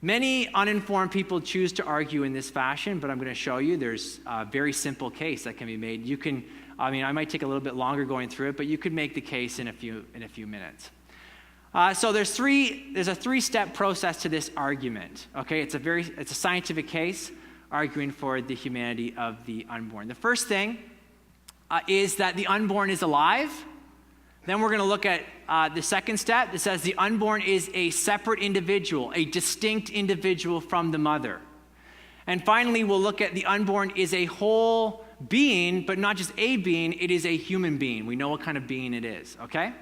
Many uninformed people choose to argue in this fashion, but I'm going to show you there's a very simple case that can be made. I might take a little bit longer going through it, but you could make the case in a few minutes. So there's a three-step process to this argument. Okay, it's a scientific case arguing for the humanity of the unborn. The first thing is that the unborn is alive. Then we're going to look at the second step. It says the unborn is a separate individual, a distinct individual from the mother. And finally, we'll look at the unborn is a whole being, but not just a being, it is a human being. We know what kind of being it is, okay?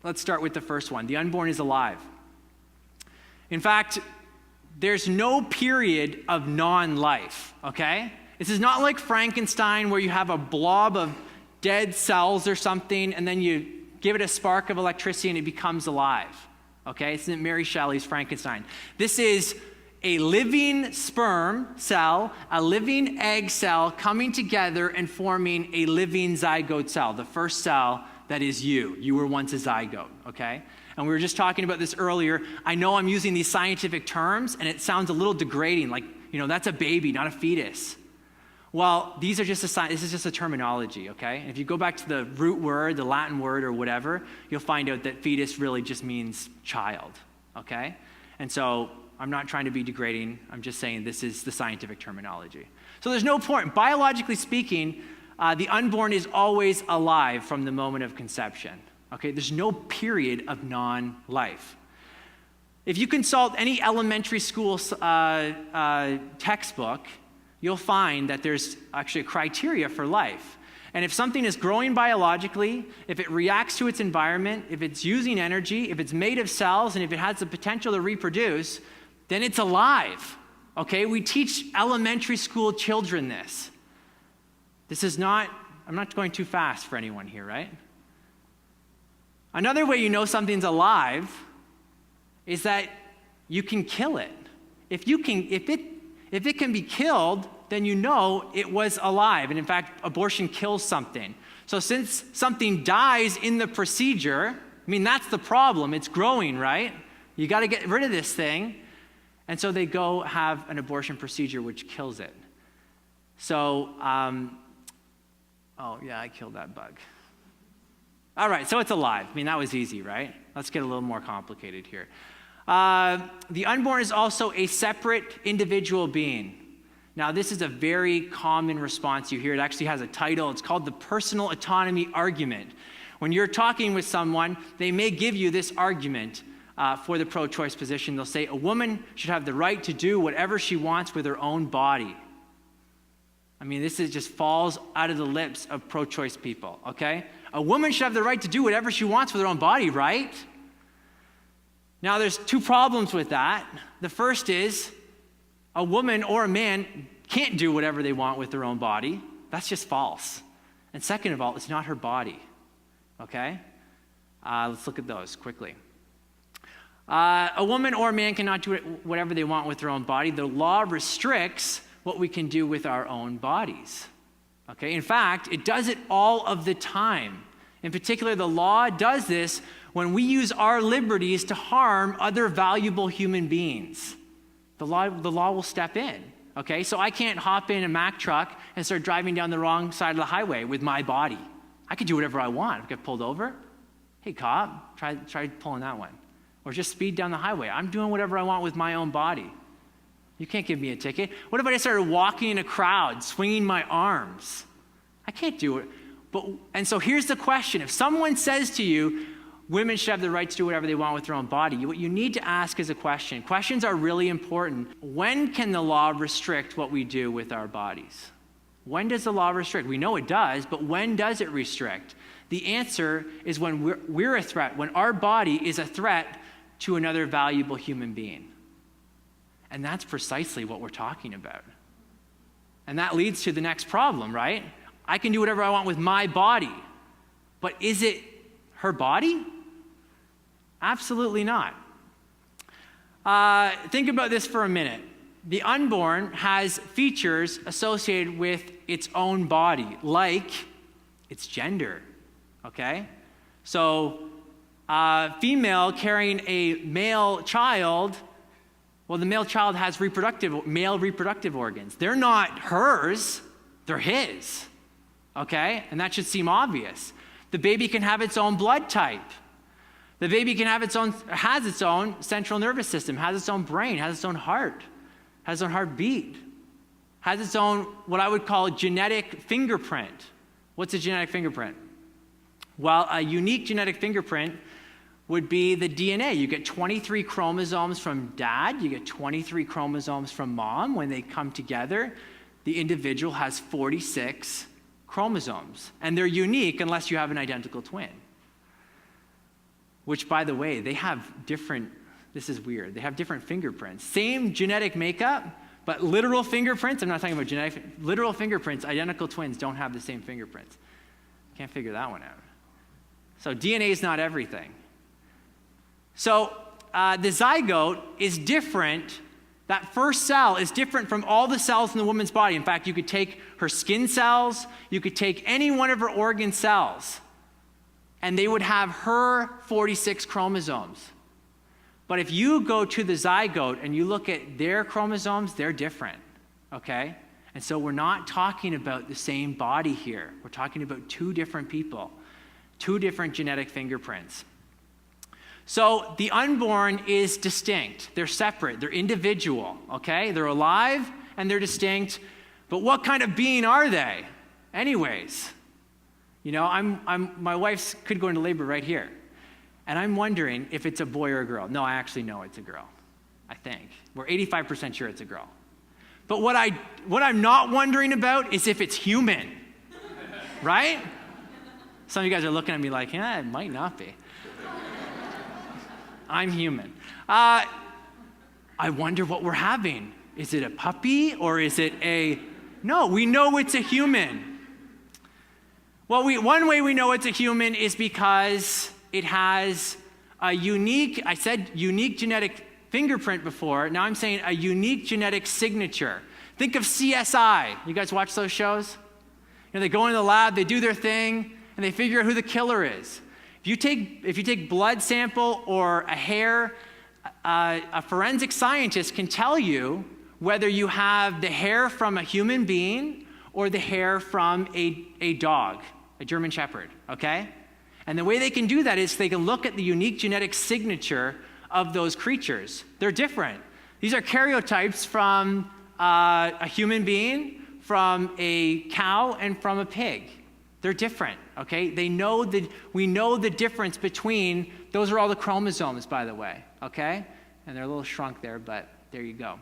Let's start with the first one. The unborn is alive. In fact, there's no period of non-life, okay? This is not like Frankenstein where you have a blob of dead cells or something and then you give it a spark of electricity and it becomes alive, okay? This isn't Mary Shelley's Frankenstein. This is a living sperm cell, a living egg cell coming together and forming a living zygote cell, the first cell that is you. You were once a zygote, okay? And we were just talking about this earlier. I know I'm using these scientific terms and it sounds a little degrading, like, that's a baby, not a fetus. Well, this is just a terminology, okay? And if you go back to the root word, the Latin word or whatever, you'll find out that fetus really just means child, okay? And so I'm not trying to be degrading. I'm just saying this is the scientific terminology. So there's no point. Biologically speaking, the unborn is always alive from the moment of conception. Okay, there's no period of non-life. If you consult any elementary school textbook, you'll find that there's actually a criteria for life. And if something is growing biologically, if it reacts to its environment, if it's using energy, if it's made of cells, and if it has the potential to reproduce, then it's alive. Okay, we teach elementary school children this. I'm not going too fast for anyone here, right? Another way you know something's alive is that you can kill it. If it can be killed, then you know it was alive. And in fact, abortion kills something. So since something dies in the procedure, that's the problem. It's growing, right? You got to get rid of this thing. And so they go have an abortion procedure which kills it. So, I killed that bug. All right, so it's alive. That was easy, right? Let's get a little more complicated here. The unborn is also a separate individual being. Now, this is a very common response you hear. It actually has a title. It's called the personal autonomy argument. When you're talking with someone, they may give you this argument for the pro-choice position. They'll say, a woman should have the right to do whatever she wants with her own body. This just falls out of the lips of pro-choice people, okay? A woman should have the right to do whatever she wants with her own body, right? Now, there's two problems with that. The first is a woman or a man can't do whatever they want with their own body. That's just false. And second of all, it's not her body, okay? Let's look at those quickly. A woman or a man cannot do whatever they want with their own body. The law restricts what we can do with our own bodies. Okay? In fact, it does it all of the time. In particular, the law does this when we use our liberties to harm other valuable human beings. The law will step in. Okay? So I can't hop in a Mack truck and start driving down the wrong side of the highway with my body. I can do whatever I want. If I get pulled over, hey cop, try pulling that one. Or just speed down the highway. I'm doing whatever I want with my own body. You can't give me a ticket. What if I started walking in a crowd, swinging my arms? I can't do it. And so here's the question. If someone says to you, women should have the right to do whatever they want with their own body, what you need to ask is a question. Questions are really important. When can the law restrict what we do with our bodies? When does the law restrict? We know it does, but when does it restrict? The answer is when we're a threat, when our body is a threat to another valuable human being. And that's precisely what we're talking about. And that leads to the next problem, right? I can do whatever I want with my body. But is it her body? Absolutely not. Think about this for a minute. The unborn has features associated with its own body, like its gender, okay? So female carrying a male child Well, the male child has male reproductive organs. They're not hers, they're his, okay? And that should seem obvious. The baby can have its own blood type. The baby can has its own central nervous system, has its own brain, has its own heart, has its own heartbeat, has its own, what I would call, genetic fingerprint. What's a genetic fingerprint? Well, a unique genetic fingerprint would be the DNA. You get 23 chromosomes from dad, you get 23 chromosomes from mom. When they come together, the individual has 46 chromosomes. And they're unique unless you have an identical twin. Which, by the way, they have different, this is weird, they have different fingerprints. Same genetic makeup, but literal fingerprints, I'm not talking about genetic, literal fingerprints, identical twins don't have the same fingerprints. Can't figure that one out. So DNA is not everything. So the zygote is different. That first cell is different from all the cells in the woman's body. In fact, you could take her skin cells, you could take any one of her organ cells, and they would have her 46 chromosomes. But if you go to the zygote and you look at their chromosomes, they're different, okay? And so we're not talking about the same body here. We're talking about two different people, two different genetic fingerprints. So the unborn is distinct. They're separate. They're individual, okay? They're alive and they're distinct. But what kind of being are they? Anyways, you know, my wife could go into labor right here. And I'm wondering if it's a boy or a girl. No, I actually know it's a girl, I think. We're 85% sure it's a girl. But what I'm not wondering about is if it's human, right? Some of you guys are looking at me like, yeah, it might not be. I'm human. I wonder what we're having. Is it a puppy or is it no, we know it's a human. Well, one way we know it's a human is because it has a unique, I said unique genetic fingerprint before. Now I'm saying a unique genetic signature. Think of CSI. You guys watch those shows? You know, they go into the lab, they do their thing, and they figure out who the killer is. If you take blood sample or a hair, a forensic scientist can tell you whether you have the hair from a human being or the hair from a dog, a German Shepherd, okay? And the way they can do that is they can look at the unique genetic signature of those creatures. They're different. These are karyotypes from a human being, from a cow, and from a pig. They're different, okay? We know the difference between, those are all the chromosomes, by the way, okay? And they're a little shrunk there, but there you go.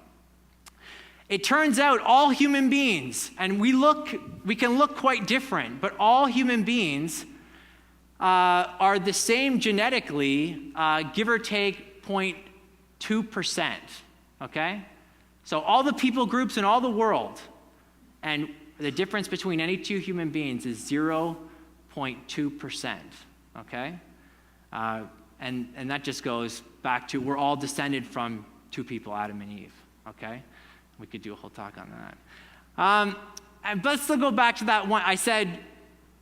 It turns out all human beings, and we can look quite different, but all human beings are the same genetically, give or take 0.2%, okay? So all the people groups in all the world, and the difference between any two human beings is 0.2%, okay? And that just goes back to we're all descended from two people, Adam and Eve, okay? We could do a whole talk on that. And let's still go back to that one. I said,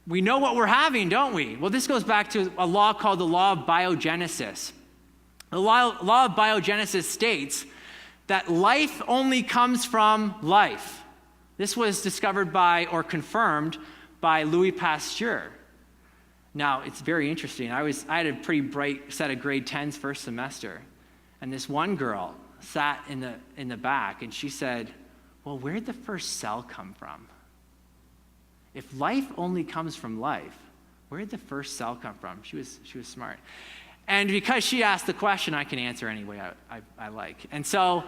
we know what we're having, don't we? Well, this goes back to a law called the law of biogenesis. The law of biogenesis states that life only comes from life. This was discovered by or confirmed by Louis Pasteur. Now, it's very interesting. I had a pretty bright set of grade 10s first semester, and this one girl sat in the back, and she said, well, where'd the first cell come from? If life only comes from life, where'd the first cell come from? She was smart. And because she asked the question, I can answer any way I like. And so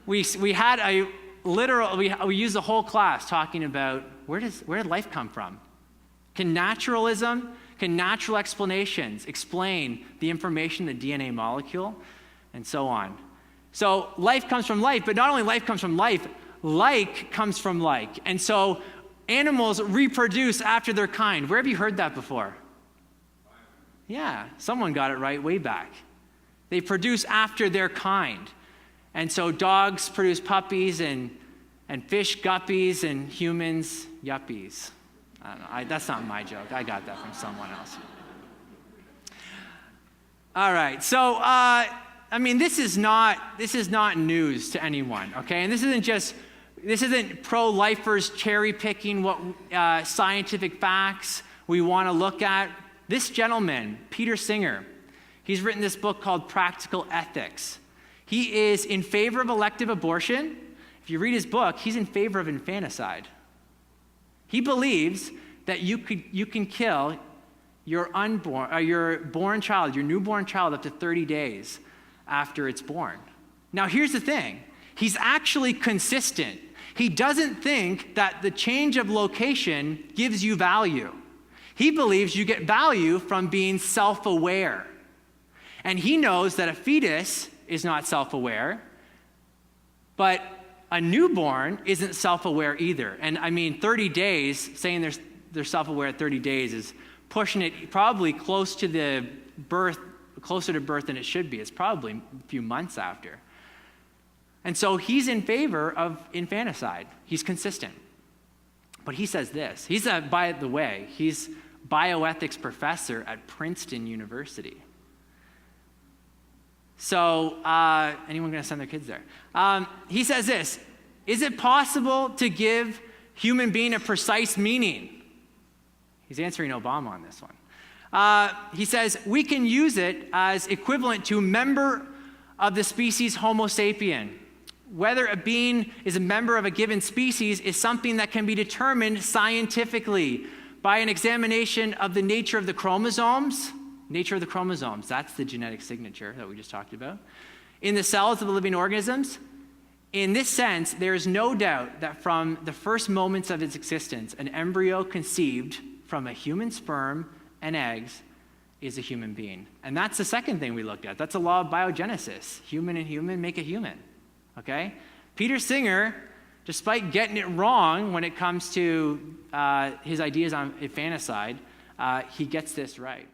we had we used the whole class talking about where did life come from? Can natural explanations explain the information in the DNA molecule? And so on. So life comes from life, but not only life comes from life, like comes from like. And so animals reproduce after their kind. Where have you heard that before? Yeah, someone got it right way back. They produce after their kind. And so dogs produce puppies and fish guppies and humans yuppies. I don't know, that's not my joke. I got that from someone else. All right, so this is not news to anyone, okay? And this isn't pro-lifers cherry-picking what scientific facts we want to look at. This gentleman, Peter Singer, he's written this book called Practical Ethics. He is in favor of elective abortion. If you read his book, he's in favor of infanticide. He believes that you can kill your newborn child up to 30 days after it's born. Now, here's the thing. He's actually consistent. He doesn't think that the change of location gives you value. He believes you get value from being self-aware. And he knows that a fetus is not self-aware, but a newborn isn't self-aware either. And 30 days, saying they're self-aware at 30 days is pushing it probably closer to birth than it should be. It's probably a few months after. And so he's in favor of infanticide. He's consistent. But he says this. By the way, he's bioethics professor at Princeton University. So, anyone going to send their kids there? He says this: is it possible to give human being a precise meaning? He's answering Obama on this one. He says, we can use it as equivalent to member of the species Homo sapien. Whether a being is a member of a given species is something that can be determined scientifically by an examination of the nature of the chromosomes. Nature of the chromosomes, that's the genetic signature that we just talked about. In the cells of the living organisms. In this sense, there is no doubt that from the first moments of its existence, an embryo conceived from a human sperm and eggs is a human being. And that's the second thing we looked at. That's a law of biogenesis. Human and human make a human, okay? Peter Singer, despite getting it wrong when it comes to his ideas on infanticide, he gets this right.